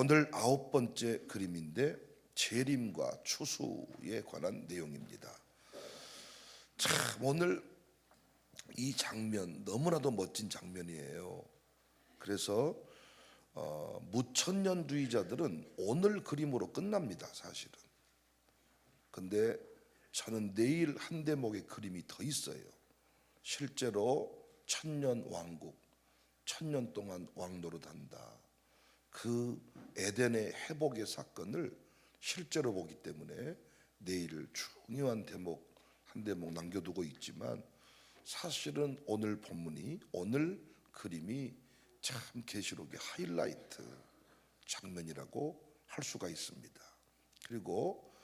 오늘 9번째 그림인데 재림과 추수에 관한 내용입니다. 참 오늘 이 장면 너무나도 멋진 장면이에요. 그래서 무천년주의자들은 오늘 그림으로 끝납니다, 사실은. 근데 저는 내일 한 대목의 그림이 더 있어요. 실제로 천년 왕국, 천년 동안 왕노릇한다. 그 에덴의 회복의 사건을 실제로 보기 때문에 내일 중요한 대목 한 대목 남겨두고 있지만, 사실은 오늘 본문이, 오늘 그림이 참 계시록의 하이라이트 장면이라고 할 수가 있습니다. 그리고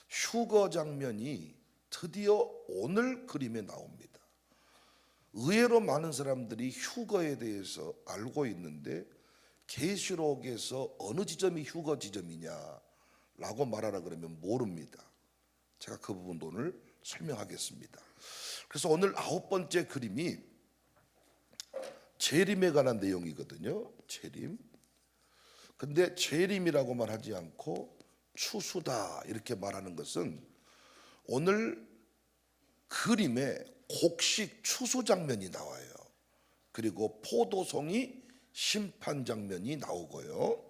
휴거 장면이 드디어 오늘 그림에 나옵니다. 의외로 많은 사람들이 휴거에 대해서 알고 있는데 계시록에서 어느 지점이 휴거 지점이냐라고 말하라 그러면 모릅니다. 제가 그 부분도 오늘 설명하겠습니다. 그래서 오늘 9번째 그림이 재림에 관한 내용이거든요. 재림. 근데 재림이라고만 하지 않고 추수다 이렇게 말하는 것은 오늘 그림에 곡식 추수 장면이 나와요. 그리고 포도송이 심판 장면이 나오고요.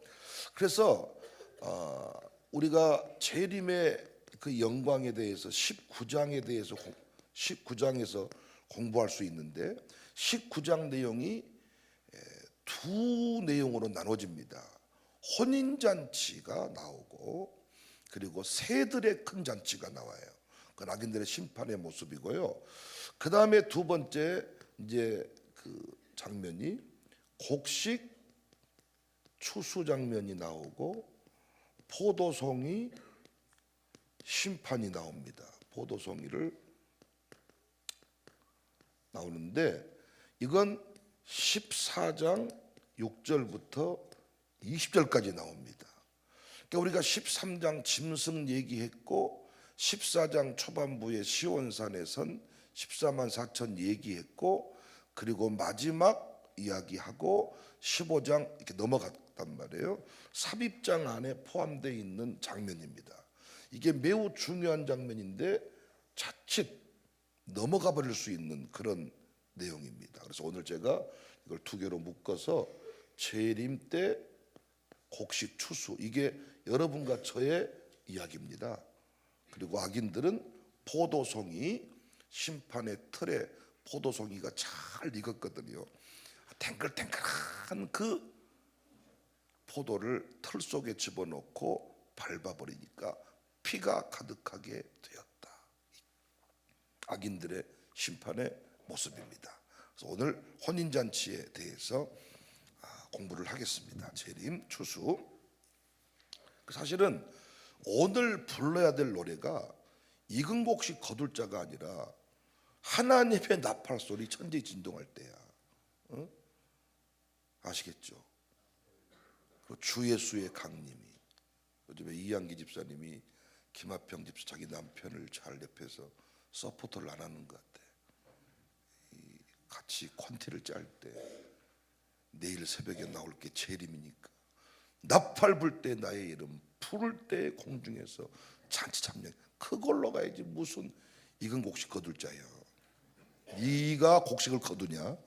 그래서 우리가 재림의 그 영광에 대해서 19장에서 공부할 수 있는데, 19장 내용이 두 내용으로 나눠집니다. 혼인잔치가 나오고, 그리고 새들의 큰 잔치가 나와요. 그 낙인들의 심판의 모습이고요. 그 다음에 두 번째 이제 그 장면이 곡식 추수 장면이 나오고 포도송이 심판이 나옵니다. 포도송이를 나오는데 이건 14장 6절부터 20절까지 나옵니다. 그러니까 우리가 13장 짐승 얘기했고 14장 초반부에 시온산에 선 14만 4천 얘기했고, 그리고 마지막 이야기하고 15장 이렇게 넘어갔단 말이에요. 삽입장 안에 포함되어 있는 장면입니다. 이게 매우 중요한 장면인데 자칫 넘어가 버릴 수 있는 그런 내용입니다. 그래서 오늘 제가 이걸 두 개로 묶어서 재림 때 곡식 추수, 이게 여러분과 저의 이야기입니다. 그리고 악인들은 포도송이 심판의 틀에 포도송이가 잘 익었거든요. 탱글탱글한 그 포도를 틀 속에 집어넣고 밟아버리니까 피가 가득하게 되었다. 악인들의 심판의 모습입니다. 그래서 오늘 혼인잔치에 대해서 공부를 하겠습니다. 재림, 추수. 사실은 오늘 불러야 될 노래가 익은 곡식 거둘 자가 아니라 하나님의 나팔 소리 천지 진동할 때야. 아시겠죠? 그리고 주 예수의 강림이. 요즘에 이양기 집사님이 김하평 집사 자기 남편을 잘 옆에서 서포트를 안 하는 것 같아. 같이 콘티를 짤 때 내일 새벽에 나올 게 재림이니까 나팔 불 때 나의 이름, 부를 때 공중에서 잔치 참여, 그걸로 가야지 무슨 익은 곡식 거둘 자야. 네가 곡식을 거두냐?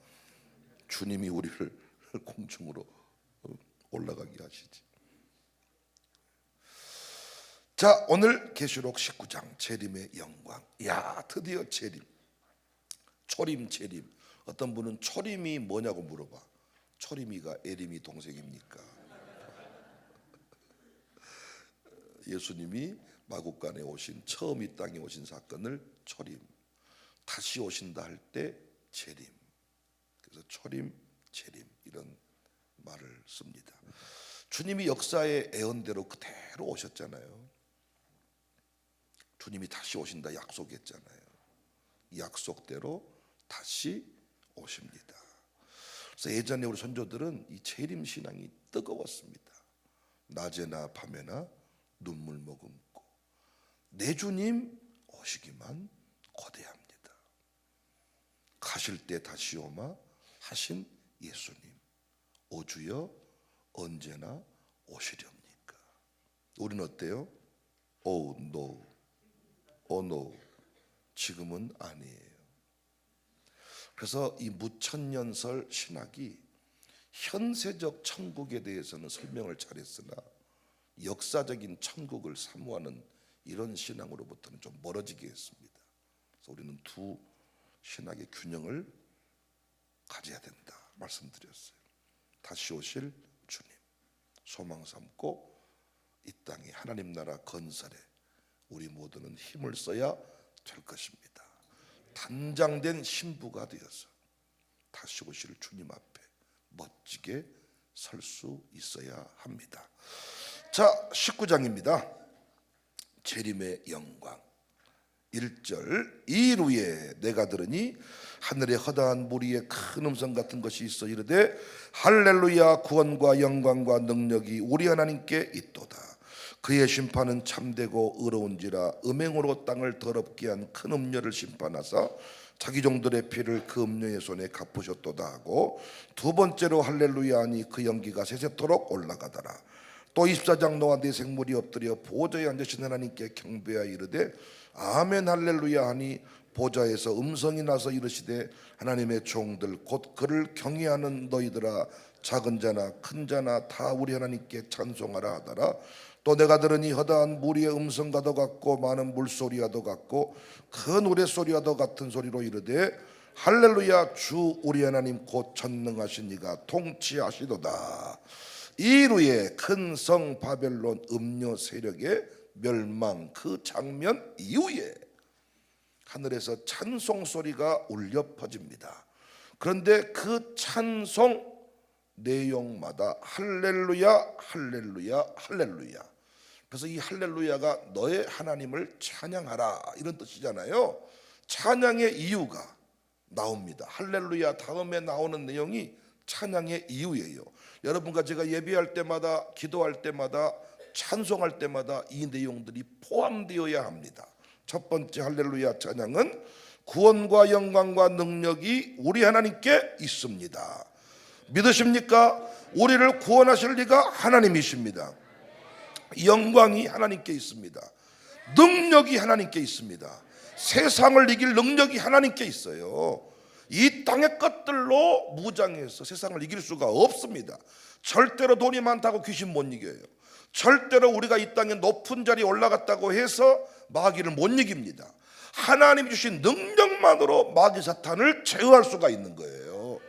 주님이 우리를 공중으로 올라가게 하시지. 자, 오늘 계시록 19장 재림의 영광. 야, 드디어 재림. 초림, 재림. 어떤 분은 초림이 뭐냐고 물어봐. 초림이가 에림이 동생입니까? 예수님이 마국간에 오신, 처음 이 땅에 오신 사건을 초림, 다시 오신다 할 때 재림. 그래서 초림, 재림 이런 말을 씁니다. 주님이 역사의 애언대로 그대로 오셨잖아요. 주님이 다시 오신다 약속했잖아요. 이 약속대로 다시 오십니다. 그래서 예전에 우리 선조들은 이 재림 신앙이 뜨거웠습니다. 낮에나 밤에나 눈물 머금고 내 주님 오시기만 고대합니다. 가실 때 다시 오마 하신 예수님, 오 주여 언제나 오시렵니까? 우리는 어때요? Oh no, oh no, 지금은 아니에요. 그래서 이 무천년설 신학이 현세적 천국에 대해서는 설명을 잘했으나 역사적인 천국을 사모하는 이런 신앙으로부터는 좀 멀어지게 했습니다. 그래서 우리는 두 신학의 균형을 가져야 된다 말씀드렸어요. 다시 오실 주님 소망 삼고 이 땅에 하나님 나라 건설에 우리 모두는 힘을 써야 될 것입니다. 단장된 신부가 되어서 다시 오실 주님 앞에 멋지게 설 수 있어야 합니다. 자, 19장입니다. 재림의 영광 1절. 이일 후에 내가 들으니 하늘에 허다한 무리의 큰 음성 같은 것이 있어 이르되 할렐루야, 구원과 영광과 능력이 우리 하나님께 있도다. 그의 심판은 참되고 의로운지라. 음행으로 땅을 더럽게 한 큰 음녀를 심판하사 자기 종들의 피를 그 음녀의 손에 갚으셨도다 하고, 두 번째로 할렐루야 하니 그 연기가 세세토록 올라가더라. 또 24장 노아 네 생물이 엎드려 보좌에 앉으신 하나님께 경배하여 이르되 아멘 할렐루야 하니 보좌에서 음성이 나서 이르시되 하나님의 종들 곧 그를 경외하는 너희들아, 작은 자나 큰 자나 다 우리 하나님께 찬송하라 하더라. 또 내가 들으니 허다한 무리의 음성과도 같고 많은 물소리와도 같고 큰 우레소리와도 같은 소리로 이르되 할렐루야, 주 우리 하나님 곧 전능하신 이가 통치하시도다. 이일 후에 큰 성 바벨론 음녀 세력의 멸망, 그 장면 이후에 하늘에서 찬송 소리가 울려 퍼집니다. 그런데 그 찬송 내용마다 할렐루야 할렐루야 할렐루야. 그래서 이 할렐루야가 너의 하나님을 찬양하라 이런 뜻이잖아요. 찬양의 이유가 나옵니다. 할렐루야 다음에 나오는 내용이 찬양의 이유예요. 여러분과 제가 예배할 때마다, 기도할 때마다, 찬송할 때마다 이 내용들이 포함되어야 합니다. 첫 번째 할렐루야 찬양은 구원과 영광과 능력이 우리 하나님께 있습니다. 믿으십니까? 우리를 구원하실 리가 하나님이십니다. 영광이 하나님께 있습니다. 능력이 하나님께 있습니다. 세상을 이길 능력이 하나님께 있어요. 이 땅의 것들로 무장해서 세상을 이길 수가 없습니다. 절대로 돈이 많다고 귀신 못 이겨요. 절대로 우리가 이 땅에 높은 자리에 올라갔다고 해서 마귀를 못 이깁니다. 하나님이 주신 능력만으로 마귀 사탄을 제어할 수가 있는 거예요.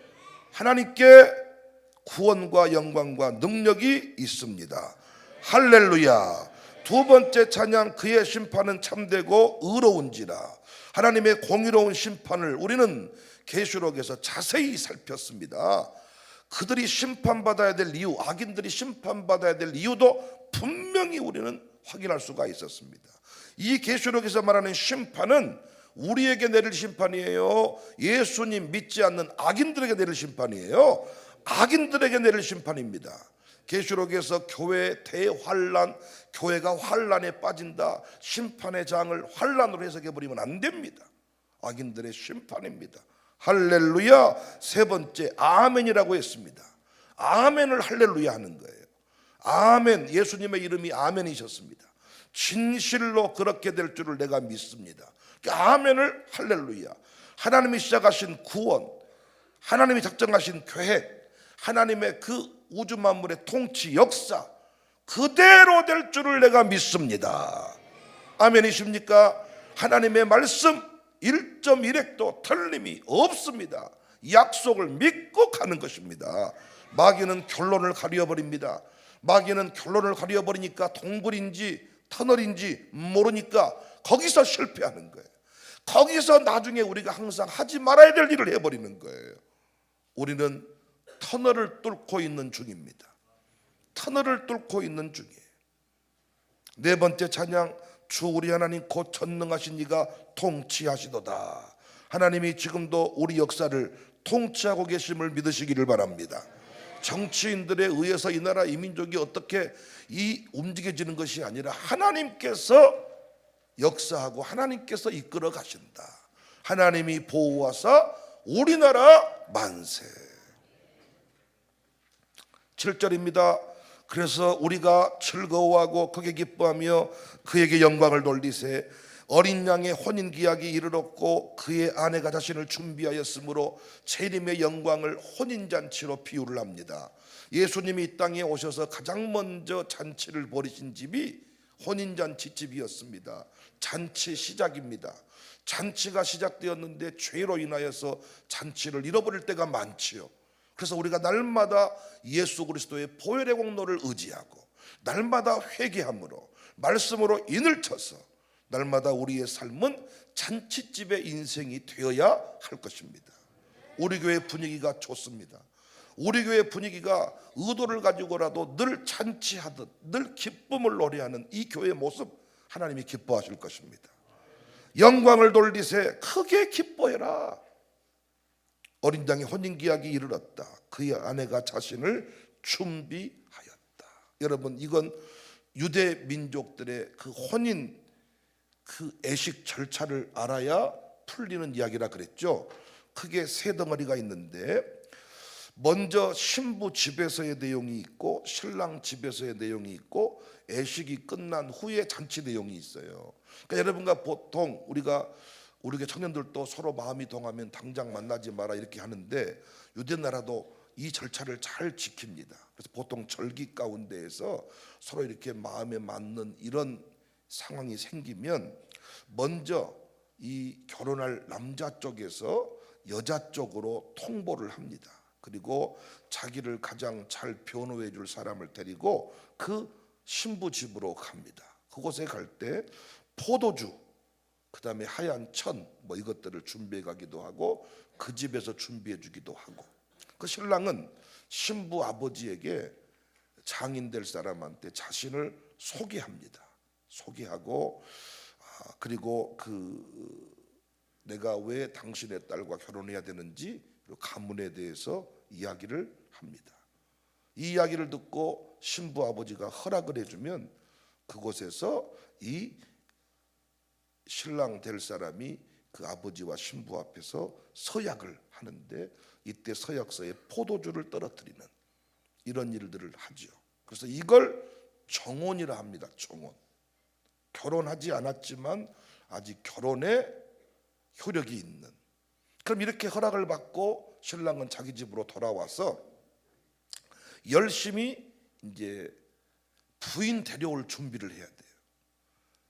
하나님께 구원과 영광과 능력이 있습니다. 할렐루야. 두 번째 찬양, 그의 심판은 참되고 의로운지라. 하나님의 공의로운 심판을 우리는 계시록에서 자세히 살폈습니다. 그들이 심판받아야 될 이유, 악인들이 심판받아야 될 이유도 분명히 우리는 확인할 수가 있었습니다. 이 계시록에서 말하는 심판은 우리에게 내릴 심판이에요? 예수님 믿지 않는 악인들에게 내릴 심판이에요? 악인들에게 내릴 심판입니다. 계시록에서 교회의 대환란, 교회가 환란에 빠진다, 심판의 장을 환란으로 해석해버리면 안 됩니다. 악인들의 심판입니다. 할렐루야. 세 번째 아멘이라고 했습니다. 아멘을 할렐루야 하는 거예요. 아멘, 예수님의 이름이 아멘이셨습니다. 진실로 그렇게 될 줄을 내가 믿습니다. 아멘을 할렐루야. 하나님이 시작하신 구원, 하나님이 작정하신 계획, 하나님의 그 우주 만물의 통치 역사 그대로 될 줄을 내가 믿습니다. 아멘이십니까? 하나님의 말씀 1.1핵도 틀림이 없습니다. 약속을 믿고 가는 것입니다. 마귀는 결론을 가려버립니다. 마귀는 결론을 가려버리니까 동굴인지 터널인지 모르니까 거기서 실패하는 거예요. 거기서 나중에 우리가 항상 하지 말아야 될 일을 해버리는 거예요. 우리는 터널을 뚫고 있는 중입니다. 터널을 뚫고 있는 중이에요. 네 번째 찬양, 주 우리 하나님 곧 전능하신 이가 통치하시도다. 하나님이 지금도 우리 역사를 통치하고 계심을 믿으시기를 바랍니다. 정치인들에 의해서 이 나라 이 민족이 어떻게 움직여지는 것이 아니라 하나님께서 역사하고 하나님께서 이끌어 가신다. 하나님이 보호하사 우리나라 만세. 7절입니다. 그래서 우리가 즐거워하고 크게 기뻐하며 그에게 영광을 돌리세. 어린 양의 혼인 기약이 이르렀고 그의 아내가 자신을 준비하였으므로 재림의 영광을 혼인 잔치로 비유를 합니다. 예수님이 이 땅에 오셔서 가장 먼저 잔치를 벌이신 집이 혼인 잔치 집이었습니다. 잔치 시작입니다. 잔치가 시작되었는데 죄로 인하여서 잔치를 잃어버릴 때가 많지요. 그래서 우리가 날마다 예수 그리스도의 보혈의 공로를 의지하고 날마다 회개함으로 말씀으로 인을 쳐서 날마다 우리의 삶은 잔치집의 인생이 되어야 할 것입니다. 우리 교회 분위기가 좋습니다. 우리 교회 분위기가 의도를 가지고라도 늘 잔치하듯 늘 기쁨을 노래하는 이 교회의 모습 하나님이 기뻐하실 것입니다. 영광을 돌리세. 크게 기뻐해라. 어린 양의 혼인 기약이 이르렀다. 그의 아내가 자신을 준비하였다. 여러분, 이건 유대 민족들의 그 혼인 그 애식 절차를 알아야 풀리는 이야기라 그랬죠. 크게 세 덩어리가 있는데 먼저 신부 집에서의 내용이 있고 신랑 집에서의 내용이 있고 애식이 끝난 후에 잔치 내용이 있어요. 그러니까 여러분과 보통 우리가 청년들도 서로 마음이 동하면 당장 만나지 마라 이렇게 하는데 유대 나라도 이 절차를 잘 지킵니다. 그래서 보통 절기 가운데에서 서로 이렇게 마음에 맞는 이런 상황이 생기면 먼저 이 결혼할 남자 쪽에서 여자 쪽으로 통보를 합니다. 그리고 자기를 가장 잘 변호해 줄 사람을 데리고 그 신부 집으로 갑니다. 그곳에 갈 때 포도주, 그 다음에 하얀 천 이것들을 준비해 가기도 하고 그 집에서 준비해 주기도 하고, 그 신랑은 신부 아버지에게 장인 될 사람한테 자신을 소개합니다. 소개하고 그리고 내가 왜 당신의 딸과 결혼해야 되는지 가문에 대해서 이야기를 합니다. 이 이야기를 듣고 신부 아버지가 허락을 해주면 그곳에서 이 신랑 될 사람이 그 아버지와 신부 앞에서 서약을 하는데 이때 서약서에 포도주를 떨어뜨리는 이런 일들을 하죠. 그래서 이걸 정혼이라 합니다. 정혼. 결혼하지 않았지만 아직 결혼의 효력이 있는. 그럼 이렇게 허락을 받고 신랑은 자기 집으로 돌아와서 열심히 이제 부인 데려올 준비를 해야 돼요.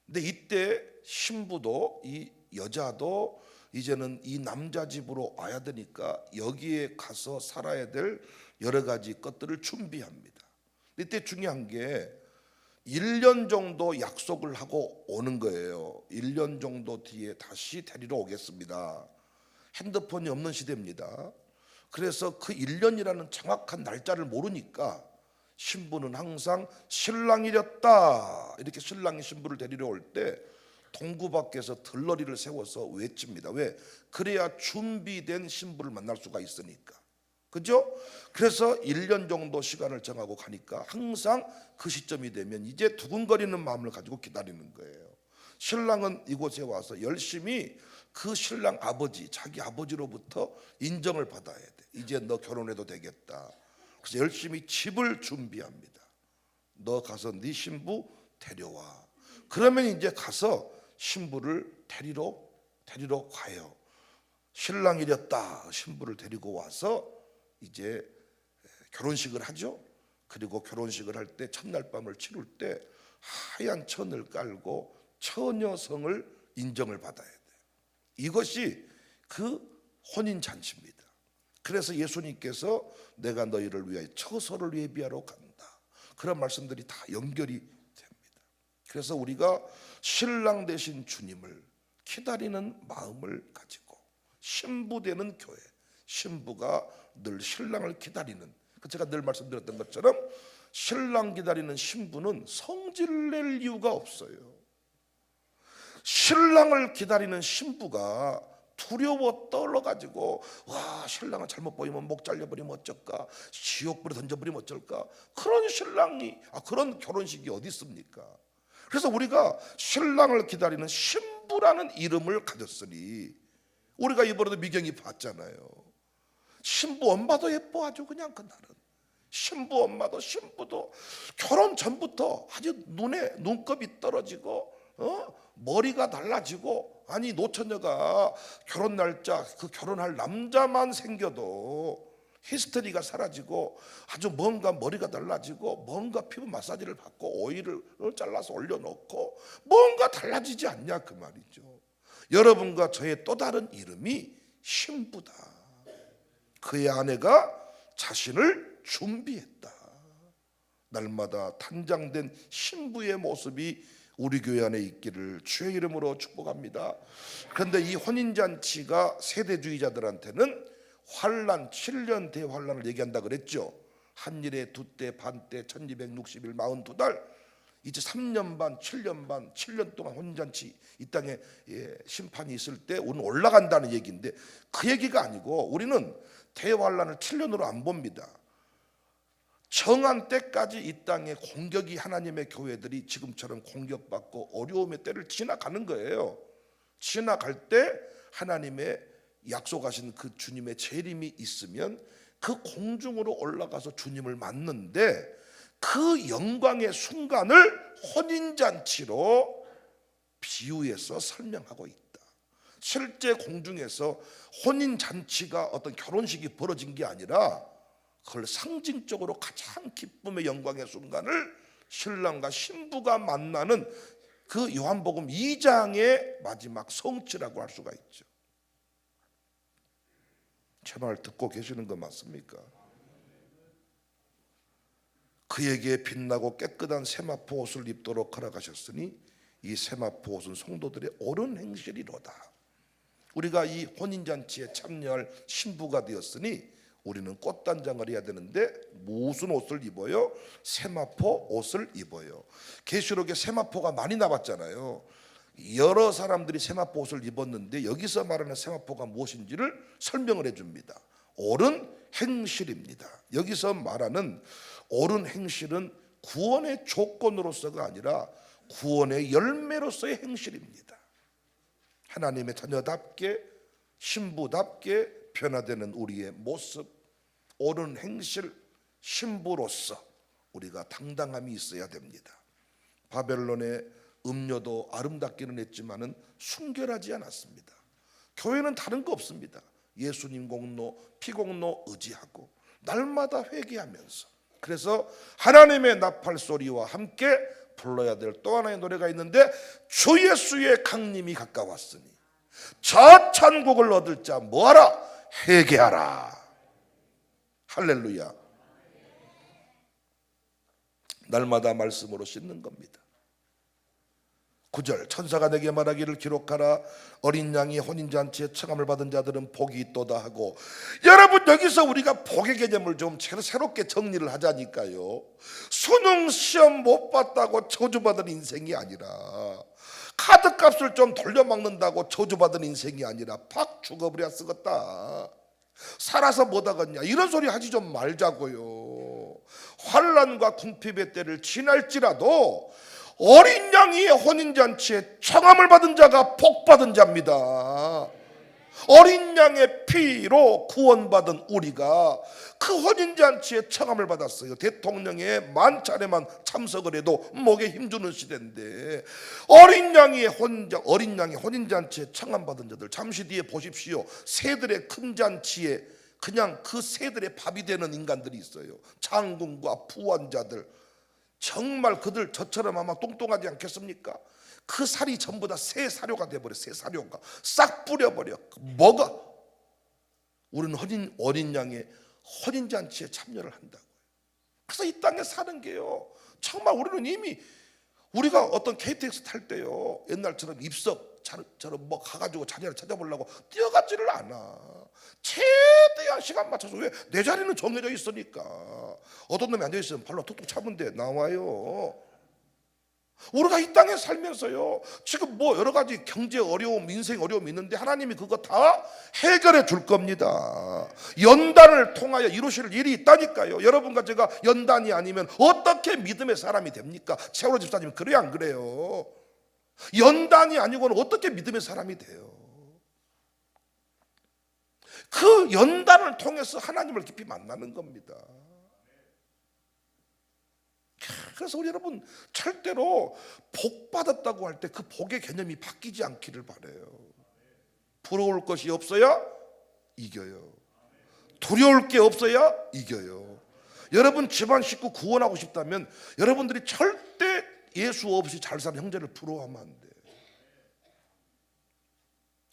근데 이때 신부도 이 여자도 이제는 이 남자 집으로 와야 되니까 여기에 가서 살아야 될 여러 가지 것들을 준비합니다. 이때 중요한 게 1년 정도 약속을 하고 오는 거예요. 1년 정도 뒤에 다시 데리러 오겠습니다. 핸드폰이 없는 시대입니다. 그래서 그 1년이라는 정확한 날짜를 모르니까 신부는 항상 신랑이랬다 이렇게 신랑이 신부를 데리러 올 때 동구 밖에서 들러리를 세워서 외칩니다. 왜? 그래야 준비된 신부를 만날 수가 있으니까. 그죠? 그래서 1년 정도 시간을 정하고 가니까 항상 그 시점이 되면 이제 두근거리는 마음을 가지고 기다리는 거예요. 신랑은 이곳에 와서 열심히 그 신랑 아버지, 자기 아버지로부터 인정을 받아야 돼. 이제 너 결혼해도 되겠다. 그래서 열심히 집을 준비합니다. 너 가서 네 신부 데려와. 그러면 이제 가서 신부를 데리러 가요. 신랑이랬다. 신부를 데리고 와서 이제 결혼식을 하죠. 그리고 결혼식을 할 때 첫날 밤을 치룰 때 하얀 천을 깔고 처녀성을 인정을 받아야 돼요. 이것이 그 혼인 잔치입니다. 그래서 예수님께서 내가 너희를 위하여 처소를 예비하러 간다. 그런 말씀들이 다 연결이 됩니다. 그래서 우리가 신랑 되신 주님을 기다리는 마음을 가지고 신부 되는 교회, 신부가 늘 신랑을 기다리는, 제가 늘 말씀드렸던 것처럼 신랑 기다리는 신부는 성질 낼 이유가 없어요. 신랑을 기다리는 신부가 두려워 떨어가지고 와 신랑을 잘못 보이면 목 잘려버리면 어쩔까, 지옥불에 던져버리면 어쩔까, 그런 신랑이 그런 결혼식이 어디 있습니까? 그래서 우리가 신랑을 기다리는 신부라는 이름을 가졌으니 우리가 이번에도 미경이 봤잖아요. 신부 엄마도 예뻐 아주 그냥 그날은 신부 엄마도 신부도 결혼 전부터 아주 눈곱이 떨어지고 머리가 달라지고, 아니 노처녀가 결혼 날짜 그 결혼할 남자만 생겨도 히스테리가 사라지고 아주 뭔가 머리가 달라지고 뭔가 피부 마사지를 받고 오일을 잘라서 올려놓고 뭔가 달라지지 않냐 그 말이죠. 여러분과 저의 또 다른 이름이 신부다. 그의 아내가 자신을 준비했다. 날마다 단장된 신부의 모습이 우리 교회 안에 있기를 주의 이름으로 축복합니다. 그런데 이 혼인잔치가 세대주의자들한테는 환란, 7년 대환란을 얘기한다 그랬죠. 한일에 두때 반때 1260일 42달, 이제 3년 반 7년 반 7년 동안 혼인잔치 이 땅에 심판이 있을 때 우리는 올라간다는 얘기인데, 그 얘기가 아니고 우리는 대환란을 7년으로 안 봅니다. 정한 때까지 이 땅에 공격이, 하나님의 교회들이 지금처럼 공격받고 어려움의 때를 지나가는 거예요. 지나갈 때 하나님의 약속하신 그 주님의 재림이 있으면 그 공중으로 올라가서 주님을 만는데, 그 영광의 순간을 혼인잔치로 비유해서 설명하고 있다. 실제 공중에서 혼인잔치가 어떤 결혼식이 벌어진 게 아니라 그걸 상징적으로 가장 기쁨의 영광의 순간을 신랑과 신부가 만나는 그 요한복음 2장의 마지막 성취라고 할 수가 있죠. 제 말 듣고 계시는 거 맞습니까? 그에게 빛나고 깨끗한 세마포 옷을 입도록 허락하셨으니 이 세마포 옷은 성도들의 옳은 행실이로다. 우리가 이 혼인잔치에 참여할 신부가 되었으니 우리는 꽃단장을 해야 되는데 무슨 옷을 입어요? 세마포 옷을 입어요. 계시록에 세마포가 많이 나왔잖아요. 여러 사람들이 세마포 옷을 입었는데 여기서 말하는 세마포가 무엇인지를 설명을 해줍니다. 옳은 행실입니다. 여기서 말하는 옳은 행실은 구원의 조건으로서가 아니라 구원의 열매로서의 행실입니다. 하나님의 자녀답게 신부답게 변화되는 우리의 모습, 옳은 행실, 신부로서 우리가 당당함이 있어야 됩니다. 바벨론의 음료도 아름답기는 했지만은 순결하지 않았습니다. 교회는 다른 거 없습니다. 예수님 공로, 피공로 의지하고 날마다 회개하면서, 그래서 하나님의 나팔 소리와 함께 불러야 될 또 하나의 노래가 있는데, 주 예수의 강림이 가까웠으니 저 천국을 얻을 자 뭐하라? 회개하라. 할렐루야. 날마다 말씀으로 씻는 겁니다. 9절, 천사가 내게 말하기를 기록하라. 어린 양이 혼인잔치에 청함을 받은 자들은 복이 있도다 하고, 여러분 여기서 우리가 복의 개념을 좀 새롭게 정리를 하자니까요. 수능 시험 못 봤다고 저주받은 인생이 아니라, 카드값을 좀 돌려막는다고 저주받은 인생이 아니라 팍 죽어버려 쓰겄다, 살아서 못하겠냐, 이런 소리 하지 좀 말자고요. 환난과 궁핍의 때를 지날지라도 어린 양이 혼인잔치에 청함을 받은 자가 복받은 자입니다. 어린 양의 피로 구원받은 우리가 그 혼인잔치에 청함을 받았어요. 대통령의 만차례만 참석을 해도 목에 힘주는 시대인데, 어린 양이 혼인잔치에 청함받은 자들, 잠시 뒤에 보십시오. 새들의 큰 잔치에 그냥 그 새들의 밥이 되는 인간들이 있어요. 장군과 부원자들, 정말 그들 저처럼 아마 똥똥하지 않겠습니까? 그 살이 전부 다 새 사료가 돼버려. 새 사료가 싹 뿌려버려. 먹어. 우리는 어린 양의 혼인잔치에 참여를 한다고요. 그래서 이 땅에 사는 게요, 정말 우리는 이미, 우리가 어떤 KTX 탈 때요, 옛날처럼 입석처럼 뭐 가가지고 자리를 찾아보려고 뛰어가지를 않아. 최대한 시간 맞춰서, 왜? 내 자리는 정해져 있으니까. 어떤 놈이 앉아있으면 발로 툭툭 차면 돼. 나와요. 우리가 이 땅에 살면서요, 지금 뭐 여러 가지 경제 어려움, 인생 어려움이 있는데 하나님이 그거 다 해결해 줄 겁니다. 연단을 통하여 이루실 일이 있다니까요. 여러분과 제가 연단이 아니면 어떻게 믿음의 사람이 됩니까? 세월호 집사님 그래요, 안 그래요? 연단이 아니고는 어떻게 믿음의 사람이 돼요? 그 연단을 통해서 하나님을 깊이 만나는 겁니다. 그래서 우리 여러분 절대로 복 받았다고 할 때 그 복의 개념이 바뀌지 않기를 바라요. 부러울 것이 없어야 이겨요. 두려울 게 없어야 이겨요. 여러분 집안 식구 구원하고 싶다면 여러분들이 절대 예수 없이 잘 사는 형제를 부러워하면 안 돼.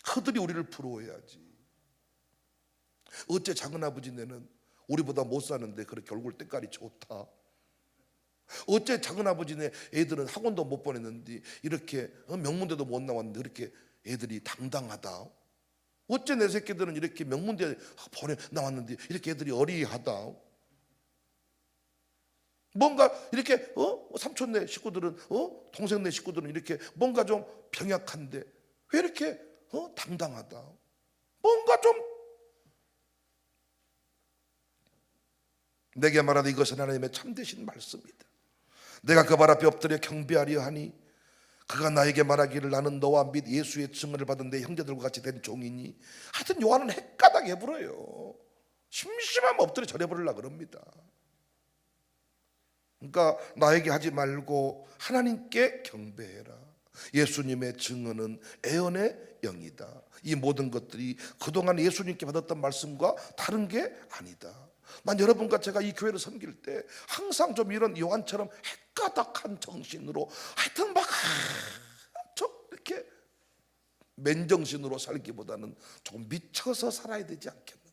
그들이 우리를 부러워해야지. 어째 작은아버지네는 우리보다 못 사는데 그렇게 얼굴 때깔이 좋다. 어째 작은아버지네 애들은 학원도 못 보냈는데 이렇게 명문대도 못 나왔는데 그렇게 애들이 당당하다. 어째 내 새끼들은 이렇게 명문대 나왔는데 이렇게 애들이 어리하다. 뭔가 이렇게 삼촌네 식구들은 동생네 식구들은 이렇게 뭔가 좀 병약한데 왜 이렇게 당당하다. 뭔가 좀 내게 말하되 이것은 하나님의 참되신 말씀이다. 내가 그 발 앞에 엎드려 경배하려 하니 그가 나에게 말하기를 나는 너와 및 예수의 증언을 받은 내 형제들과 같이 된 종이니. 하여튼 요한은 헷가닥해 불어요. 심심하면 엎드려 절해버리려고 그럽니다. 그러니까 나에게 하지 말고 하나님께 경배해라. 예수님의 증언은 애언의 영이다. 이 모든 것들이 그동안 예수님께 받았던 말씀과 다른 게 아니다. 난 여러분과 제가 이 교회를 섬길 때 항상 좀 이런 요한처럼 헷가닥한 정신으로 하여튼 막 좀 이렇게 맨정신으로 살기보다는 좀 미쳐서 살아야 되지 않겠는가.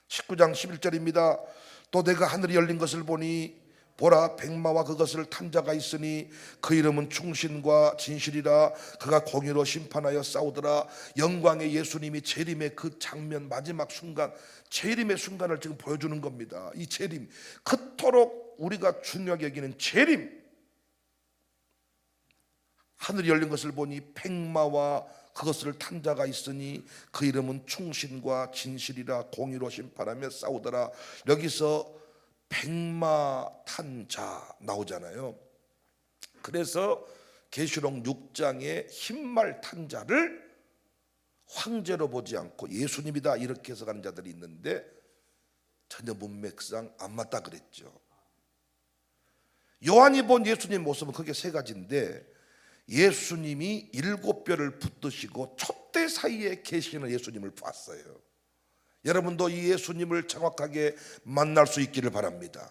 19장 11절입니다. 또 내가 하늘이 열린 것을 보니 보라 백마와 그것을 탄 자가 있으니 그 이름은 충신과 진실이라. 그가 공의로 심판하여 싸우더라. 영광의 예수님이 재림의 그 장면, 마지막 순간, 재림의 순간을 지금 보여주는 겁니다. 이 재림, 그토록 우리가 중요하게 여기는 재림. 하늘이 열린 것을 보니 백마와 그것을 탄 자가 있으니 그 이름은 충신과 진실이라. 공의로 심판하며 싸우더라. 여기서 백마 탄 자 나오잖아요. 그래서 계시록 6장에 흰말 탄 자를 황제로 보지 않고 예수님이다 이렇게 해석하는 자들이 있는데 전혀 문맥상 안 맞다 그랬죠. 요한이 본 예수님 모습은 크게 세 가지인데, 예수님이 7뼈를 붙드시고 촛대 사이에 계시는 예수님을 봤어요. 여러분도 이 예수님을 정확하게 만날 수 있기를 바랍니다.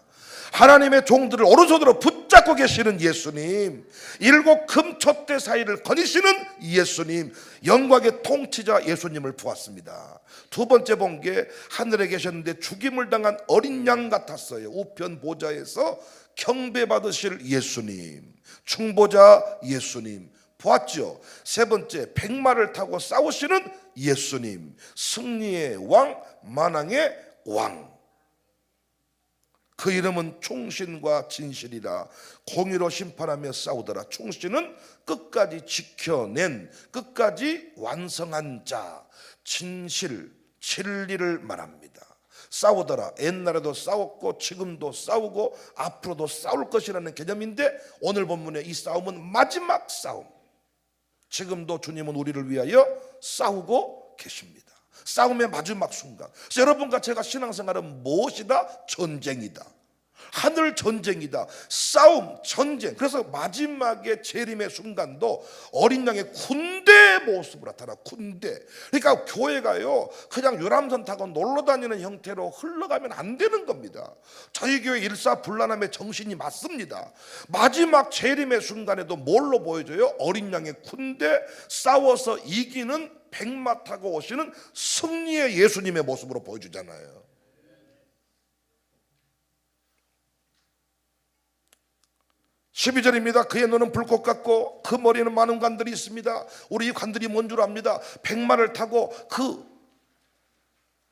하나님의 종들을 오른손으로 붙잡고 계시는 예수님, 7 금촛대 사이를 거니시는 예수님, 영광의 통치자 예수님을 보았습니다. 두 번째 본 게 하늘에 계셨는데 죽임을 당한 어린 양 같았어요. 우편 보좌에서 경배받으실 예수님, 충보자 예수님 보았죠. 세 번째, 백마를 타고 싸우시는 예수님, 승리의 왕, 만왕의 왕. 그 이름은 충신과 진실이라. 공의로 심판하며 싸우더라. 충신은 끝까지 지켜낸, 끝까지 완성한 자. 진실, 진리를 말합니다. 싸우더라. 옛날에도 싸웠고 지금도 싸우고 앞으로도 싸울 것이라는 개념인데, 오늘 본문의 이 싸움은 마지막 싸움. 지금도 주님은 우리를 위하여 싸우고 계십니다. 싸움의 마지막 순간. 그래서 여러분과 제가 신앙생활은 무엇이다? 전쟁이다. 하늘 전쟁이다. 싸움, 전쟁. 그래서 마지막에 재림의 순간도 어린 양의 군대의 모습으로 나타나. 군대. 그러니까 교회가요 그냥 유람선 타고 놀러 다니는 형태로 흘러가면 안 되는 겁니다. 저희 교회 일사불란함의 정신이 맞습니다. 마지막 재림의 순간에도 뭘로 보여줘요? 어린 양의 군대, 싸워서 이기는 백마 타고 오시는 승리의 예수님의 모습으로 보여주잖아요. 12절입니다. 그의 눈은 불꽃 같고 그 머리에는 많은 관들이 있습니다. 우리 이 관들이 뭔 줄 압니다. 백마를 타고 그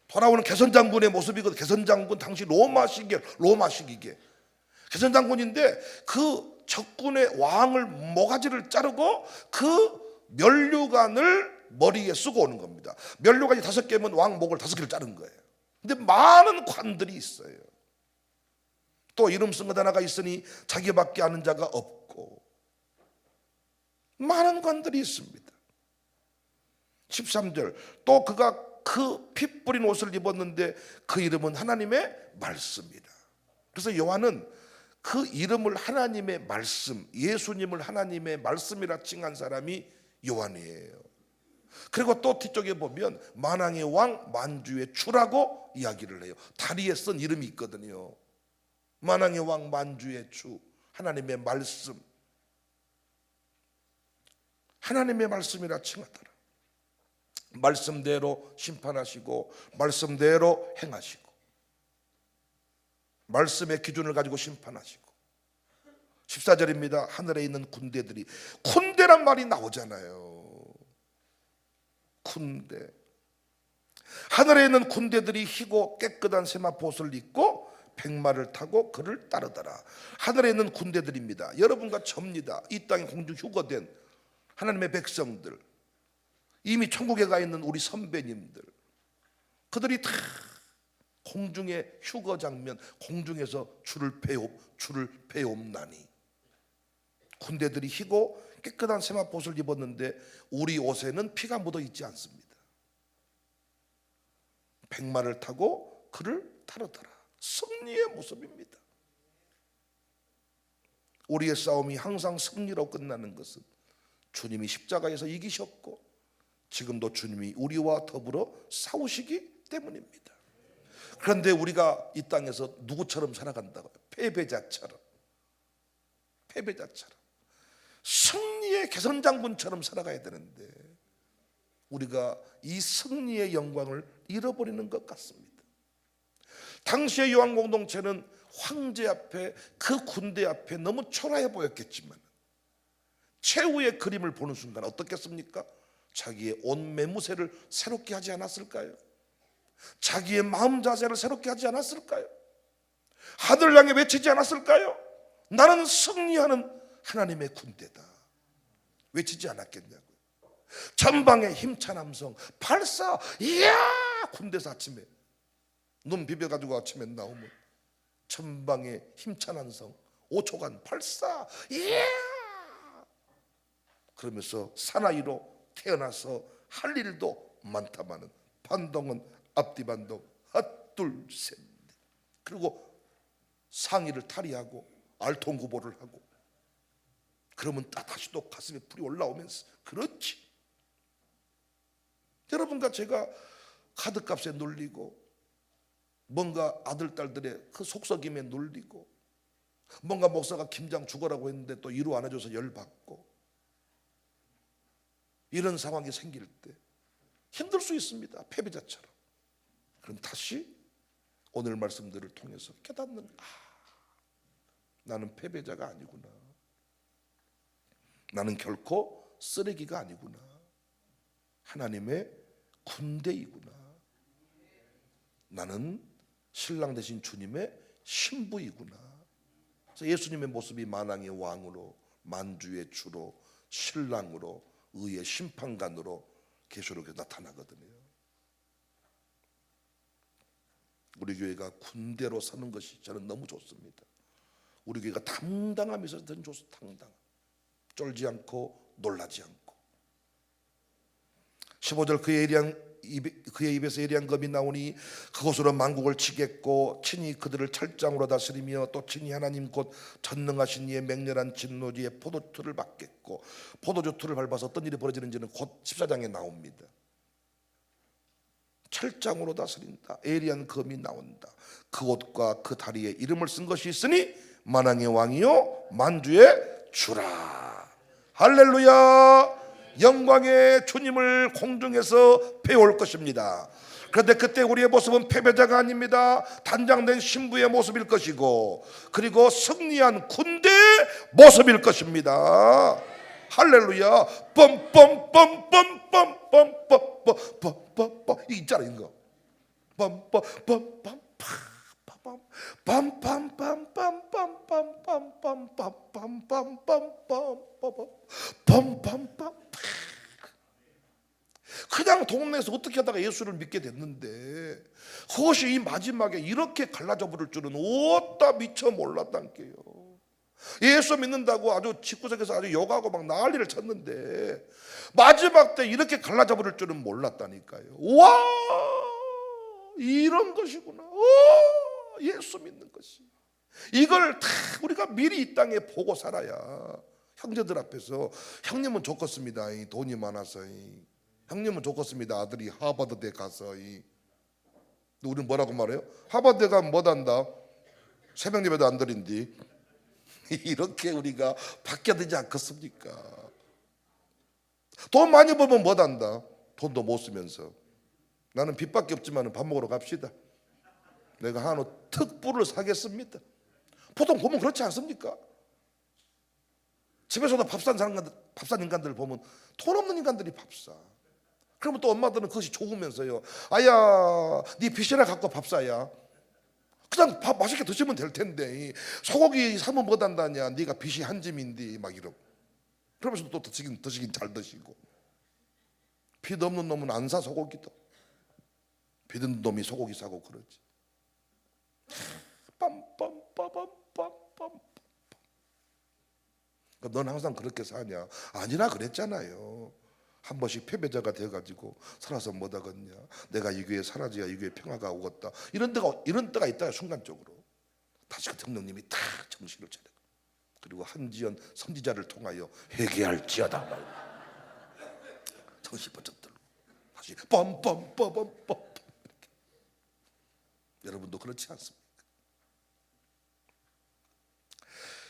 돌아오는 개선장군의 모습이거든요. 개선장군 당시 로마식이게 개선장군인데 그 적군의 왕을 모가지를 자르고 그 면류관을 머리에 쓰고 오는 겁니다. 면류관이 5개면 왕 목을 5개를 자른 거예요. 근데 많은 관들이 있어요. 또 이름 쓴 것 하나가 있으니 자기밖에 아는 자가 없고, 많은 관들이 있습니다. 13절, 또 그가 그 피 뿌린 옷을 입었는데 그 이름은 하나님의 말씀이라. 그래서 요한은 그 이름을 하나님의 말씀, 예수님을 하나님의 말씀이라 칭한 사람이 요한이에요. 그리고 또 뒤쪽에 보면 만왕의 왕 만주의 주라고 이야기를 해요. 다리에 쓴 이름이 있거든요. 만왕의 왕 만주의 주, 하나님의 말씀, 하나님의 말씀이라 칭하더라. 말씀대로 심판하시고 말씀대로 행하시고 말씀의 기준을 가지고 심판하시고. 14절입니다. 하늘에 있는 군대들이, 군대란 말이 나오잖아요. 군대. 하늘에 있는 군대들이 희고 깨끗한 세마포옷을 입고 백마를 타고 그를 따르더라. 하늘에 있는 군대들입니다. 여러분과 접니다. 이 땅에 공중 휴거된 하나님의 백성들, 이미 천국에 가 있는 우리 선배님들, 그들이 다 공중의 휴거 장면, 공중에서 주를 배옵나니. 군대들이 희고 깨끗한 세마포옷을 입었는데 우리 옷에는 피가 묻어 있지 않습니다. 백마를 타고 그를 따르더라. 승리의 모습입니다. 우리의 싸움이 항상 승리로 끝나는 것은 주님이 십자가에서 이기셨고 지금도 주님이 우리와 더불어 싸우시기 때문입니다. 그런데 우리가 이 땅에서 누구처럼 살아간다고요? 패배자처럼. 승리의 개선장군처럼 살아가야 되는데 우리가 이 승리의 영광을 잃어버리는 것 같습니다. 당시의 요한 공동체는 황제 앞에, 그 군대 앞에 너무 초라해 보였겠지만 최후의 그림을 보는 순간 어떻겠습니까? 자기의 온 매무새를 새롭게 하지 않았을까요? 자기의 마음 자세를 새롭게 하지 않았을까요? 하늘을 향해 외치지 않았을까요? 나는 승리하는 하나님의 군대다. 외치지 않았겠냐고요. 전방에 힘찬 함성 발사. 이야, 군대에서 아침에 눈 비벼가지고 아침에 나오면 전방에 힘찬 함성 5초간 발사. 이야, 그러면서 사나이로 태어나서 할 일도 많다마는 반동은 앞뒤 반동 하나 둘 셋, 그리고 상의를 탈의하고 알통구보를 하고 그러면 다시 또 가슴에 불이 올라오면서, 그렇지. 여러분과 제가 카드값에 눌리고 뭔가 아들 딸들의 그 속썩임에 눌리고 뭔가 목사가 김장 죽어라고 했는데 또 이루 안 해줘서 열받고 이런 상황이 생길 때 힘들 수 있습니다. 패배자처럼. 그럼 다시 오늘 말씀들을 통해서 깨닫는, 나는 패배자가 아니구나. 나는 결코 쓰레기가 아니구나. 하나님의 군대이구나. 나는 신랑 되신 주님의 신부이구나. 그래서 예수님의 모습이 만왕의 왕으로, 만주의 주로, 신랑으로, 의의 심판관으로 계시록에 나타나거든요. 우리 교회가 군대로 서는 것이 저는 너무 좋습니다. 우리 교회가 당당함이 있어서 저는 좋습니다. 당당. 쫄지 않고 놀라지 않고. 15절 그의 입에서 예리한 검이 나오니 그것으로 만국을 치겠고 친히 그들을 철장으로 다스리며 또 친히 하나님 곧 전능하신 이의 맹렬한 진노지에 포도주를 받겠고. 포도주를 밟아서 어떤 일이 벌어지는지는 곧 14장에 나옵니다. 철장으로 다스린다. 예리한 검이 나온다. 그 옷과 그 다리에 이름을 쓴 것이 있으니 만왕의 왕이요 만주의 주라. 할렐루야. 영광의 주님을 공중에서 배울 것입니다. 그런데 그때 우리의 모습은 패배자가 아닙니다. 단장된 신부의 모습일 것이고, 그리고 승리한 군대의 모습일 것입니다. 할렐루야. 뻔뻔뻔뻔뻔뻔뻔뻔뻔뻔 이 있잖아, 이거. 뻔뻔뻔뻔 그냥 동네에서 어떻게 하다가 예수를 믿게 됐는데 그것이 이 마지막에 이렇게 갈라져 버릴 줄은 어따 미처 몰랐단께요. 예수 믿는다고 아주 집구석에서 아주 욕하고 막 난리를 쳤는데 마지막 때 이렇게 갈라져 버릴 줄은 몰랐다니까요. 와, 이런 것이구나. 예수 믿는 것이. 이걸 다 우리가 미리 이 땅에 보고 살아야 형제들 앞에서 형님은 좋겠습니다. 돈이 많아서. 형님은 좋겠습니다. 아들이 하버드대 가서. 우리는 뭐라고 말해요? 하버드대 가면 못한다. 새벽 예배도 안 드린디. 이렇게 우리가 바뀌어야 되지 않겠습니까? 돈 많이 벌면 못한다. 돈도 못 쓰면서. 나는 빚밖에 없지만 밥 먹으러 갑시다. 내가 한우 특불을 사겠습니다. 보통 보면 그렇지 않습니까? 집에서도 밥 산 인간들 보면 돈 없는 인간들이 밥 사. 그러면 또 엄마들은 그것이 좋으면서요, 아야 네 빚이나 갖고 밥 사야. 그냥 밥 맛있게 드시면 될 텐데 소고기 사면 못한다냐. 네가 빚이 한 짐인데 막 이러고. 그러면서 또 드시긴 잘 드시고. 빚 없는 놈은 안 사 소고기도. 빚 없는 놈이 소고기 사고 그러지. 빰빰빰빰빰빰. 넌 항상 그렇게 사냐? 아니라 그랬잖아요. 한 번씩 패배자가 돼가지고 살아서 못하겠냐? 내가 이 교회에 사라져야 이 교회에 평화가 오겠다. 이런 때가 있다가 순간적으로 다시 그 성령님이 다 정신을 차려. 그리고 한지연 선지자를 통하여 회개할지어다. 정신 번쩍 들고 다시 빰빰빰빰빰. 여러분도 그렇지 않습니까?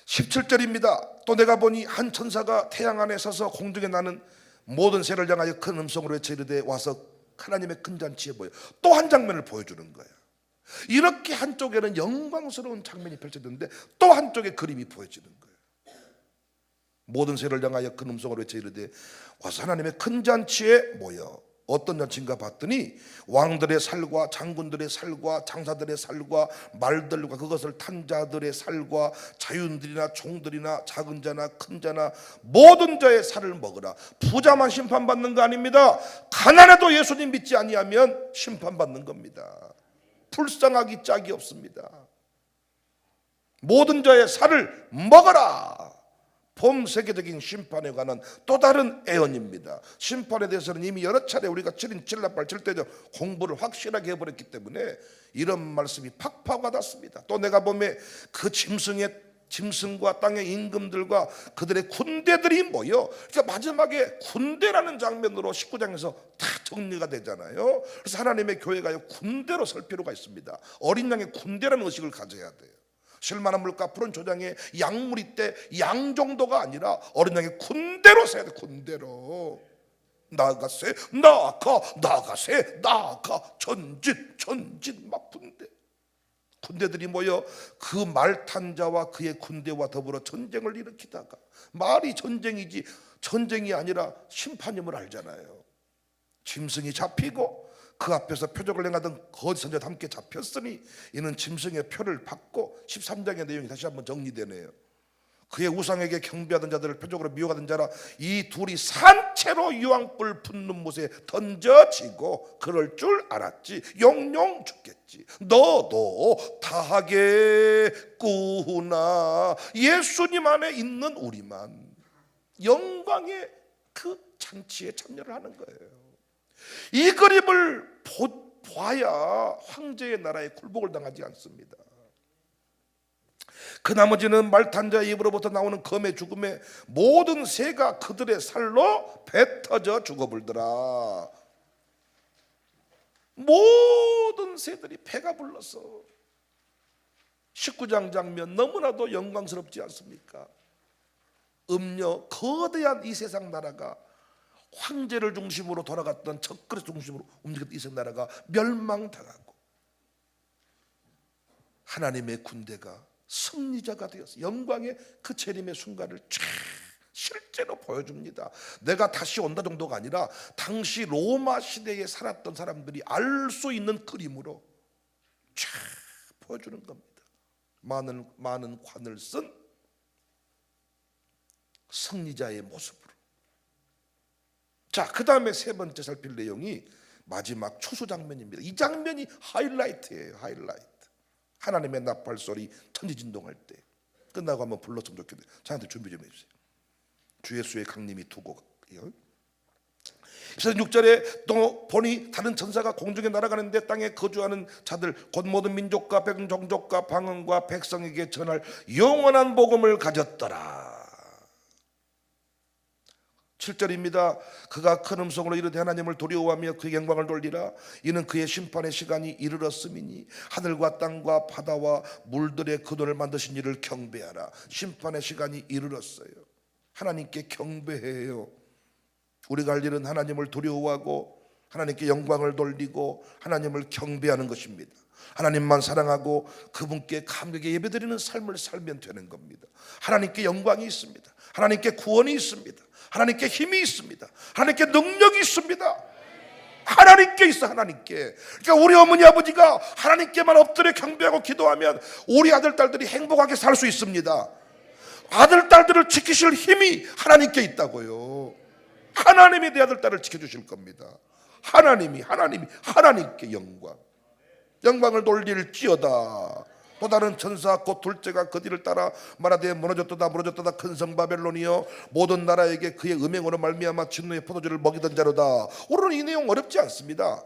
17절입니다. 또 내가 보니 한 천사가 태양 안에 서서 공중에 나는 모든 새를 향하여 큰 음성으로 외쳐 이르되 와서 하나님의 큰 잔치에 보여. 또 한 장면을 보여주는 거야. 이렇게 한쪽에는 영광스러운 장면이 펼쳐졌는데 또 한쪽에 그림이 보여지는 거예요. 모든 새를 향하여 큰 음성으로 외쳐 이르되 와서 하나님의 큰 잔치에 모여. 어떤 잔치인가 봤더니 왕들의 살과 장군들의 살과 장사들의 살과 말들과 그것을 탄 자들의 살과 자윤들이나 종들이나 작은 자나 큰 자나 모든 자의 살을 먹으라. 부자만 심판받는 거 아닙니다. 가난해도 예수님 믿지 아니하면 심판받는 겁니다. 불쌍하기 짝이 없습니다. 모든 자의 살을 먹어라. 봄 세계적인 심판에 관한 또 다른 애언입니다. 심판에 대해서는 이미 여러 차례 우리가 7인 7납발 7대적 공부를 확실하게 해버렸기 때문에 이런 말씀이 팍팍 와닿습니다. 또 내가 보면 그 짐승과 땅의 임금들과 그들의 군대들이 모여, 그러니까 마지막에 군대라는 장면으로 19장에서 다 정리가 되잖아요. 그래서 하나님의 교회가 군대로 설 필요가 있습니다. 어린 양의 군대라는 의식을 가져야 돼요. 실만한 물가 푸른 조장에 양무리 때 양 정도가 아니라 어린 양의 군대로 서야 돼. 군대로 나아가세 나아가 전진 막 군대들이 모여 그 말 탄 자와 그의 군대와 더불어 전쟁을 일으키다가, 말이 전쟁이지 전쟁이 아니라 심판임을 알잖아요. 짐승이 잡히고 그 앞에서 표적을 행하던 거짓 선지자도 함께 잡혔으니 이는 짐승의 표를 받고, 13장의 내용이 다시 한번 정리되네요. 그의 우상에게 경배하던 자들을 표적으로 미워하던 자라 이 둘이 산채로 유황불 붙는 못에 던져지고 그럴 줄 알았지. 영영 죽겠지. 너도 다하겠구나. 예수님 안에 있는 우리만 영광의 그 잔치에 참여를 하는 거예요. 이 그림을 봐야 황제의 나라에 굴복을 당하지 않습니다. 그 나머지는 말탄 자의 입으로부터 나오는 검의 죽음에 모든 새가 그들의 살로 뱉어져 죽어불더라. 모든 새들이 배가 불러서. 19장 장면 너무나도 영광스럽지 않습니까? 음녀 거대한 이 세상 나라가, 황제를 중심으로 돌아갔던 적그리스 중심으로 움직였던 이 세상 나라가 멸망당하고 하나님의 군대가 승리자가 되어서 영광의 그 재림의 순간을 쫙 실제로 보여줍니다. 내가 다시 온다 정도가 아니라 당시 로마 시대에 살았던 사람들이 알 수 있는 그림으로 쫙 보여주는 겁니다. 많은 관을 쓴 승리자의 모습으로. 자, 그 다음에 세 번째 살필 내용이 마지막 추수 장면입니다. 이 장면이 하이라이트예요. 하이라이트. 하나님의 나팔 소리, 천지진동할 때. 끝나고 한번 불렀으면 좋겠네요. 저한테 준비 좀 해주세요. 주 예수의 강림이 두 곡이요. 그래서 6절에 또 보니 다른 천사가 공중에 날아가는데 땅에 거주하는 자들 곧 모든 민족과 백종족과 방언과 백성에게 전할 영원한 복음을 가졌더라. 7절입니다. 그가 큰 음성으로 이르되 하나님을 두려워하며 그의 영광을 돌리라. 이는 그의 심판의 시간이 이르렀음이니 하늘과 땅과 바다와 물들의 근원을 만드신 이를 경배하라. 심판의 시간이 이르렀어요. 하나님께 경배해요. 우리가 할 일은 하나님을 두려워하고 하나님께 영광을 돌리고 하나님을 경배하는 것입니다. 하나님만 사랑하고 그분께 감격에 예배드리는 삶을 살면 되는 겁니다. 하나님께 영광이 있습니다. 하나님께 구원이 있습니다. 하나님께 힘이 있습니다. 하나님께 능력이 있습니다. 하나님께 있어. 하나님께. 그러니까 우리 어머니 아버지가 하나님께만 엎드려 경배하고 기도하면 우리 아들 딸들이 행복하게 살 수 있습니다. 아들 딸들을 지키실 힘이 하나님께 있다고요. 하나님이 내 아들 딸을 지켜주실 겁니다. 하나님께 영광을 돌릴지어다. 또 다른 천사 곧 둘째가 그 뒤를 따라 말하되 무너졌도다 큰 성 바벨론이여 모든 나라에게 그의 음행으로 말미암아 진노의 포도주를 먹이던 자로다. 오늘은 이 내용 어렵지 않습니다.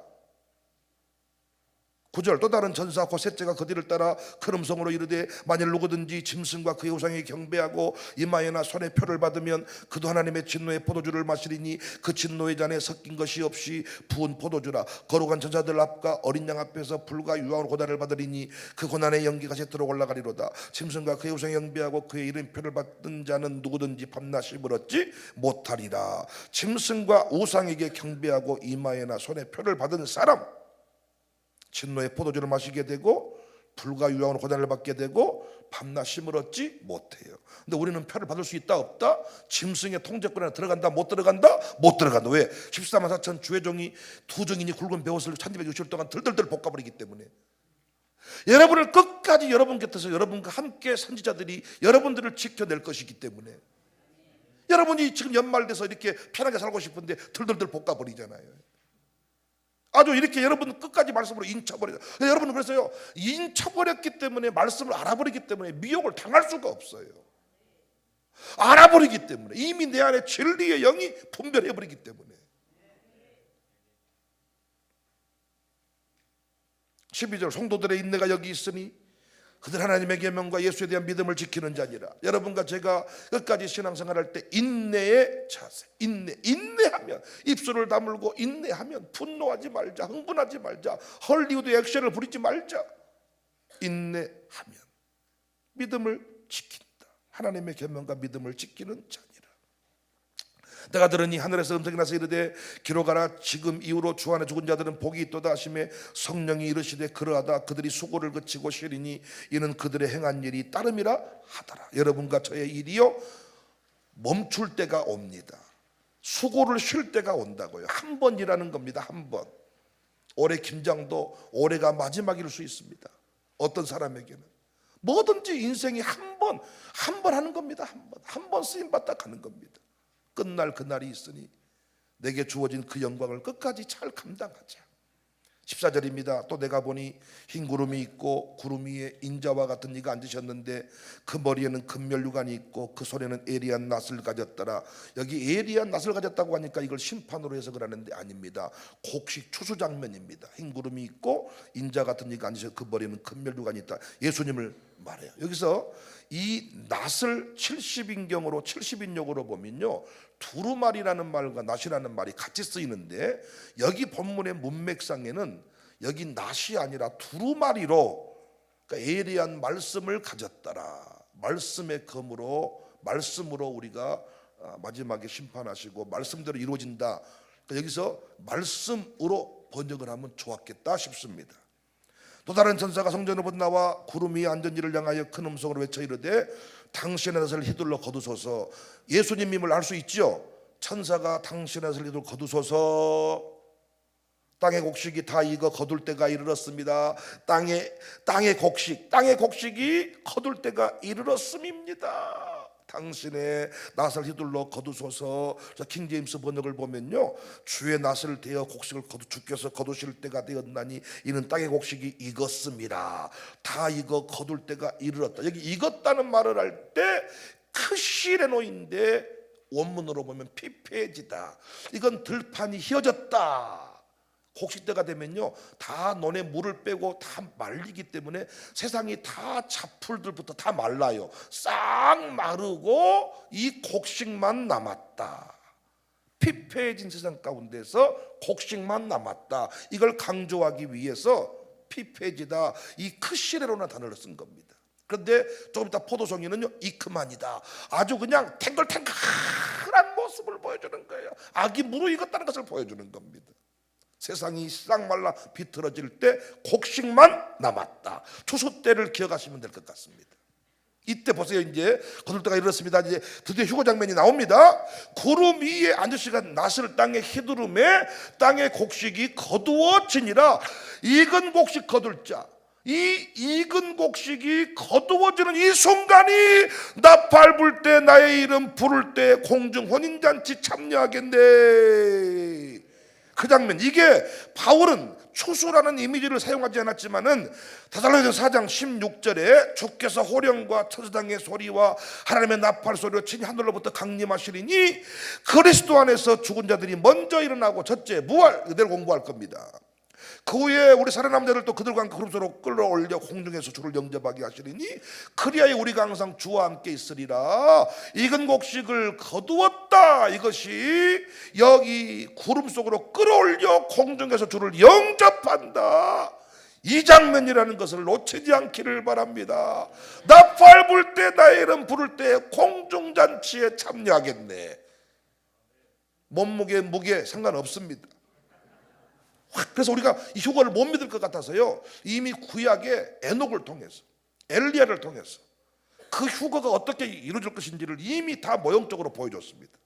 9절 또 다른 천사 곧 셋째가 그 뒤를 따라 큰 음성으로 이르되 만일 누구든지 짐승과 그의 우상에 경배하고 이마에나 손에 표를 받으면 그도 하나님의 진노의 포도주를 마시리니 그 진노의 잔에 섞인 것이 없이 부은 포도주라. 거룩한 천사들 앞과 어린 양 앞에서 불과 유황으로 고난을 받으리니 그 고난의 연기가 새도록 올라가리로다. 짐승과 그의 우상에 경배하고 그의 이름 표를 받은 자는 누구든지 밤낮 씹으렀지 못하리라. 짐승과 우상에게 경배하고 이마에나 손에 표를 받은 사람 진노의 포도주를 마시게 되고 불과 유황으로 고난을 받게 되고 밤낮 쉼을 얻지 못해요. 근데 우리는 표를 받을 수 있다 없다? 짐승의 통제권에 들어간다 못 들어간다? 못 들어간다. 왜? 14만 4천 주의 종이 두 증인이 굵은 베옷을 1260일 동안 들들들 볶아버리기 때문에 여러분을 끝까지 여러분 곁에서 여러분과 함께 선지자들이 여러분들을 지켜낼 것이기 때문에 여러분이 지금 연말돼서 이렇게 편하게 살고 싶은데 들들들 볶아버리잖아요. 아주 이렇게 여러분 끝까지 말씀으로 인쳐버려요. 여러분은 그래서요 인쳐버렸기 때문에 말씀을 알아버리기 때문에 미혹을 당할 수가 없어요. 알아버리기 때문에 이미 내 안에 진리의 영이 분별해버리기 때문에. 12절 성도들의 인내가 여기 있으니 그들 하나님의 계명과 예수에 대한 믿음을 지키는 자니라. 여러분과 제가 끝까지 신앙생활할 때 인내의 자세, 인내하면 입술을 다물고 인내하면 분노하지 말자, 흥분하지 말자, 헐리우드 액션을 부리지 말자. 인내하면 믿음을 지킨다. 하나님의 계명과 믿음을 지키는 자니라. 내가 들으니 하늘에서 음성이 나서 이르되 기록하라. 지금 이후로 주 안에 죽은 자들은 복이 있도다 하시매 성령이 이르시되 그러하다. 그들이 수고를 그치고 쉬리니 이는 그들의 행한 일이 따름이라 하더라. 여러분과 저의 일이요 멈출 때가 옵니다. 수고를 쉴 때가 온다고요. 한 번 일하는 겁니다. 한 번. 올해 김장도 올해가 마지막일 수 있습니다. 어떤 사람에게는 뭐든지 인생이 한 번 하는 겁니다. 한 번 쓰임 받다 가는 겁니다. 끝날 그날이 있으니 내게 주어진 그 영광을 끝까지 잘 감당하자. 14절입니다. 또 내가 보니 흰 구름이 있고 구름 위에 인자와 같은 이가 앉으셨는데 그 머리에는 금면류관이 있고 그 손에는 예리한 낫을 가졌더라. 여기 예리한 낫을 가졌다고 하니까 이걸 심판으로 해석을 하는데 아닙니다. 곡식 추수 장면입니다. 흰 구름이 있고 인자 같은 이가 앉으셔 그 머리에는 금면류관이 있다. 예수님을 말해요. 여기서 이 낫을 70인경으로 70인역으로 보면요 두루마리라는 말과 낫이라는 말이 같이 쓰이는데 여기 본문의 문맥상에는 여기 낫이 아니라 두루마리로 그러니까 예리한 말씀을 가졌더라. 말씀의 검으로 말씀으로 우리가 마지막에 심판하시고 말씀대로 이루어진다. 그러니까 여기서 말씀으로 번역을 하면 좋았겠다 싶습니다. 또 다른 천사가 성전으로 나와 구름 위에 앉은 이를 향하여 큰 음성으로 외쳐 이르되 당신의 낫을 휘둘러 거두소서. 예수님임을 알 수 있죠. 천사가 당신의 낫을 휘둘러 거두소서. 땅의 곡식이 다 익어 거둘 때가 이르렀습니다. 땅의 곡식이 거둘 때가 이르렀음입니다. 당신의 낫을 휘둘러 거두소서. 킹제임스 번역을 보면요 주의 낫을 대어 곡식을 주께서 거두실 때가 되었나니 이는 땅의 곡식이 익었습니다. 다 익어 거둘 때가 이르렀다. 여기 익었다는 말을 할 때 크시레노인데 원문으로 보면 피폐해지다. 이건 들판이 휘어졌다. 곡식 때가 되면요 다 논에 물을 빼고 다 말리기 때문에 세상이 다 잡풀들부터 다 말라요. 싹 마르고 이 곡식만 남았다. 피폐해진 세상 가운데서 곡식만 남았다. 이걸 강조하기 위해서 피폐해지다 이 크시레로라는 단어를 쓴 겁니다. 그런데 조금 이따 포도송이는요 이크만이다. 아주 그냥 탱글탱글한 모습을 보여주는 거예요. 악이 무르익었다는 것을 보여주는 겁니다. 세상이 싹 말라 비틀어질 때 곡식만 남았다. 추수 때를 기억하시면 될 것 같습니다. 이때 보세요. 이제 거둘때가 이렇습니다. 이제 드디어 휴거 장면이 나옵니다. 구름 위에 안주시가 낫을 땅에 휘두르매 땅의 곡식이 거두어지니라. 익은 곡식 거둘 자. 이 익은 곡식이 거두어지는 이 순간이 나팔 불 때 나의 이름 부를 때 공중 혼인잔치 참여하겠네. 그 장면, 이게 바울은 추수라는 이미지를 사용하지 않았지만은 데살로니가서 4장 16절에 주께서 호령과 천사장의 소리와 하나님의 나팔 소리로 친히 하늘로부터 강림하시리니 그리스도 안에서 죽은 자들이 먼저 일어나고 첫째 부활, 이대로 공부할 겁니다. 그 후에 우리 살아남은 자들도 그들과 함께 구름 속으로 끌어올려 공중에서 주를 영접하게 하시리니 그리하여 우리가 항상 주와 함께 있으리라. 익은 곡식을 거두었다. 이것이 여기 구름 속으로 끌어올려 공중에서 주를 영접한다. 이 장면이라는 것을 놓치지 않기를 바랍니다. 나팔 불 때 나의 이름 부를 때 공중잔치에 참여하겠네. 몸무게 무게 상관없습니다. 그래서 우리가 이 휴거를 못 믿을 것 같아서요 이미 구약의 에녹을 통해서 엘리야를 통해서 그 휴거가 어떻게 이루어질 것인지를 이미 다 모형적으로 보여줬습니다.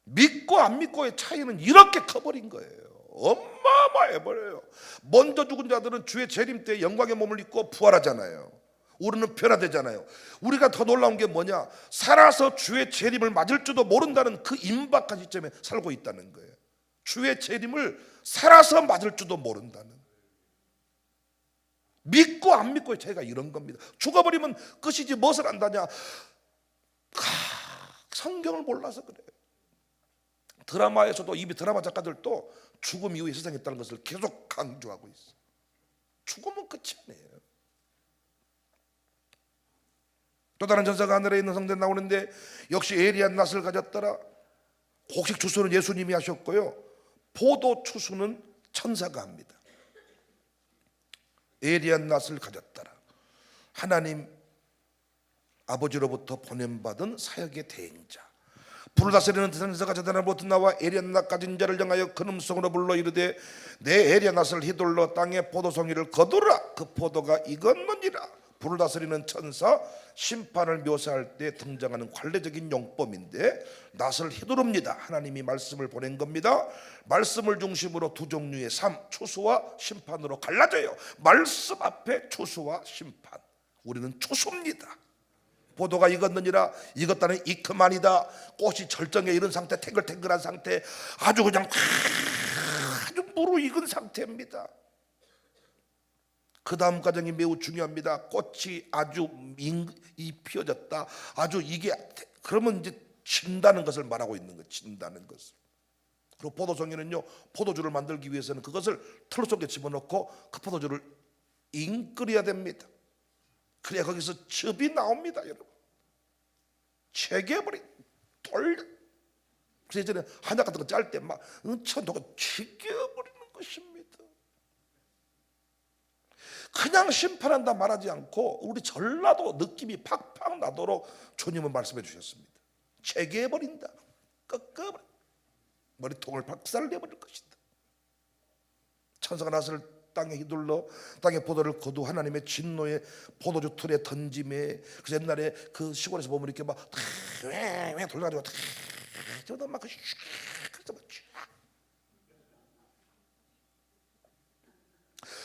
믿고 안 믿고의 차이는 이렇게 커버린 거예요. 어마어마해버려요. 먼저 죽은 자들은 주의 재림 때 영광의 몸을 입고 부활하잖아요. 우리는 변화되잖아요. 우리가 더 놀라운 게 뭐냐, 살아서 주의 재림을 맞을 줄도 모른다는 그 임박한 시점에 살고 있다는 거예요. 주의 재림을 살아서 맞을 줄도 모른다는, 믿고 안 믿고의 차이가 이런 겁니다. 죽어버리면 끝이지 무엇을 안다냐. 성경을 몰라서 그래요. 드라마에서도 이미 드라마 작가들도 죽음 이후에 세상에 있다는 것을 계속 강조하고 있어요. 죽으면 끝이 아니에요. 또 다른 전사가 하늘에 있는 성전에 나오는데 역시 예리한 낫을 가졌더라. 곡식 추수는 예수님이 하셨고요, 포도 추수는 천사가 합니다. 예리한 낫을 가졌더라. 하나님 아버지로부터 보냄받은 사역의 대행자. 불을 다스리는 천사가 제단으로부터 나와 예리한 낫 가진 자를 향하여 큰 음성으로 불러 이르되 내 예리한 낫을 휘둘러 땅의 포도송이를 거두라. 그 포도가 익었느니라. 불을 다스리는 천사, 심판을 묘사할 때 등장하는 관례적인 용법인데 낫을 휘두릅니다. 하나님이 말씀을 보낸 겁니다. 말씀을 중심으로 두 종류의 삶, 추수와 심판으로 갈라져요. 말씀 앞에 추수와 심판. 우리는 추수입니다. 포도가 익었느니라. 익었다는 이크만이다. 꽃이 절정에 이른 상태, 탱글탱글한 상태, 아주 그냥 아주 무르익은 상태입니다. 그 다음 과정이 매우 중요합니다. 꽃이 아주 피어졌다. 아주 이게 그러면 이제 진다는 것을 말하고 있는 거예요. 진다는 것을. 그리고 포도송이는요, 포도주를 만들기 위해서는 그것을 틀 속에 집어넣고 그 포도주를 끓여야 됩니다. 그래야 거기서 즙이 나옵니다, 여러분. 체개버린 돌. 그래서 예전에 한약 같은 거 짤 때 막 은천도가 체개버리는 것입니다. 그냥 심판한다 말하지 않고 우리 전라도 느낌이 팍팍 나도록 주님은 말씀해 주셨습니다. 체개해버린다. 꺾어버린다. 머리통을 박살내버릴 것이다. 천사가 낫을 땅에 휘둘러 땅의 포도를 거두 하나님의 진노의 포도주 틀에 던짐에, 그래서 옛날에 그 시골에서 보면 이렇게 막 돌려가지고 저도 막 그래서 막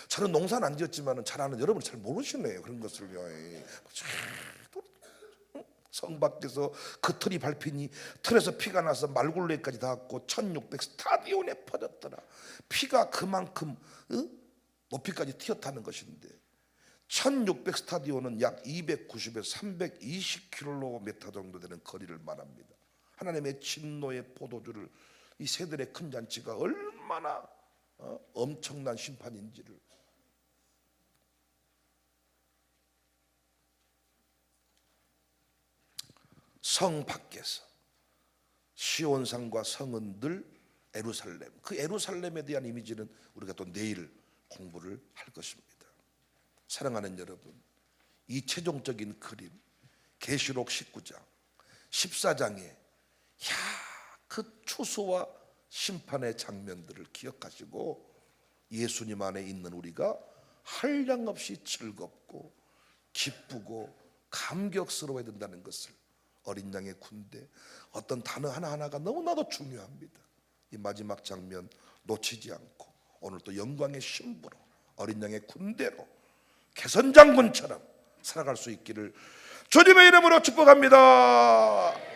저는 농사는 안 지었지만 잘 아는 여러분은 잘 모르시네요. 그런 것을요. 성 밖에서 그 틀이 밟히니 틀에서 피가 나서 말굴레까지 닿았고 1600 스타디온에 퍼졌더라. 피가 그만큼 높이까지 튀어타는 것인데 1600 스타디온은 약 290에서 320km 정도 되는 거리를 말합니다. 하나님의 진노의 포도주를 이 새들의 큰 잔치가 얼마나 엄청난 심판인지를. 성 밖에서 시온산과 성은 늘 예루살렘, 그 예루살렘에 대한 이미지는 우리가 또 내일 공부를 할 것입니다. 사랑하는 여러분, 이 최종적인 그림 계시록 19장 14장에 그 추수와 심판의 장면들을 기억하시고 예수님 안에 있는 우리가 한량없이 즐겁고 기쁘고 감격스러워야 된다는 것을, 어린 양의 군대, 어떤 단어 하나하나가 너무나도 중요합니다. 이 마지막 장면 놓치지 않고 오늘 또 영광의 신부로 어린 양의 군대로 개선장군처럼 살아갈 수 있기를 주님의 이름으로 축복합니다.